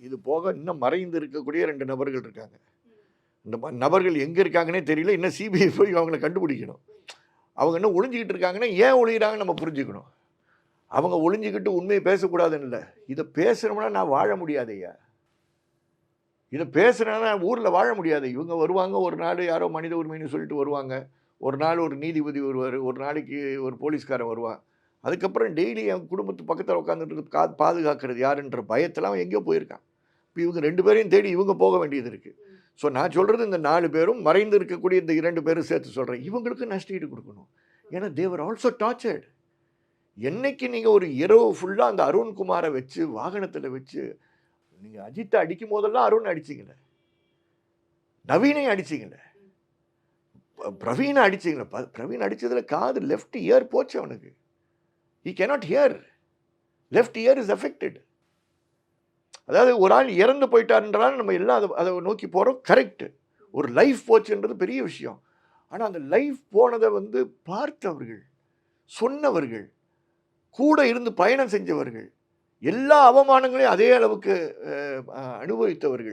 இது போக இன்னும் மறைந்து இருக்கக்கூடிய 2 நபர்கள் இருக்காங்க. இந்த நபர்கள் எங்கே இருக்காங்கன்னே தெரியல. இன்னும் சிபிஐ போய் அவங்கள கண்டுபிடிக்கணும். அவங்க இன்னும் ஒளிஞ்சிக்கிட்டு இருக்காங்கன்னா ஏன் ஒளிகிறாங்கன்னு நம்ம புரிஞ்சுக்கணும். அவங்க ஒளிஞ்சிக்கிட்டு உண்மையை பேசக்கூடாதுன்னு இல்லை. இதை பேசுகிறோம்னா நான் வாழ முடியாது ஐயா. இதை பேசுகிறேன்னா ஊரில் வாழ முடியாது. இவங்க வருவாங்க, ஒரு நாள் யாரோ மனித உரிமைன்னு சொல்லிட்டு வருவாங்க, ஒரு நாள் ஒரு நீதிபதி வருவார், ஒரு நாளைக்கு ஒரு போலீஸ்காரன் வருவான். அதுக்கப்புறம் டெய்லி என் குடும்பத்து பக்கத்தில் உட்காந்துட்டு பாதுகாக்கிறது யாருன்ற பயத்தில் அவன் எங்கேயோ போயிருக்கான். இப்போ இவங்க 2 பேரையும் தேடி இவங்க போக வேண்டியது இருக்குது. ஸோ நான் சொல்கிறது இந்த 4 பேரும் மறைந்து இருக்கக்கூடிய இந்த 2 பேரும் சேர்த்து சொல்கிறேன். இவங்களுக்கு நஷ்டஈடு கொடுக்கணும். ஏன்னா தேவர் ஆல்சோ டார்ச்சர்டு. என்னைக்கு நீங்கள் ஒரு இரவு ஃபுல்லாக அந்த அருண்குமாரை வச்சு வாகனத்தில் வச்சு நீங்கள் அஜித்தை அடிக்கும் போதெல்லாம் அருண் அடிச்சிங்களே, நவீனையும் அடிச்சிங்களே, பிரவீனை அடிச்சிங்களே. பிரவீன் அடித்ததில் காது லெஃப்ட் இயர் போச்சு அவனுக்கு. he cannot hear. left ear is affected. அதாவது ஒரு ஆள் இறந்து போயிட்டாருன்றாலும் நம்ம எல்லாம் அதை நோக்கி போகிறோம். கரெக்டு. ஒரு லைஃப் போச்சுன்றது பெரிய விஷயம். ஆனால் அந்த லைஃப் போனதை பார்த்தவர்கள், சொன்னவர்கள், கூட இருந்து பயணம் செஞ்சவர்கள், எல்லா அவமானங்களையும் அதே அளவுக்கு அனுபவித்தவர்கள்.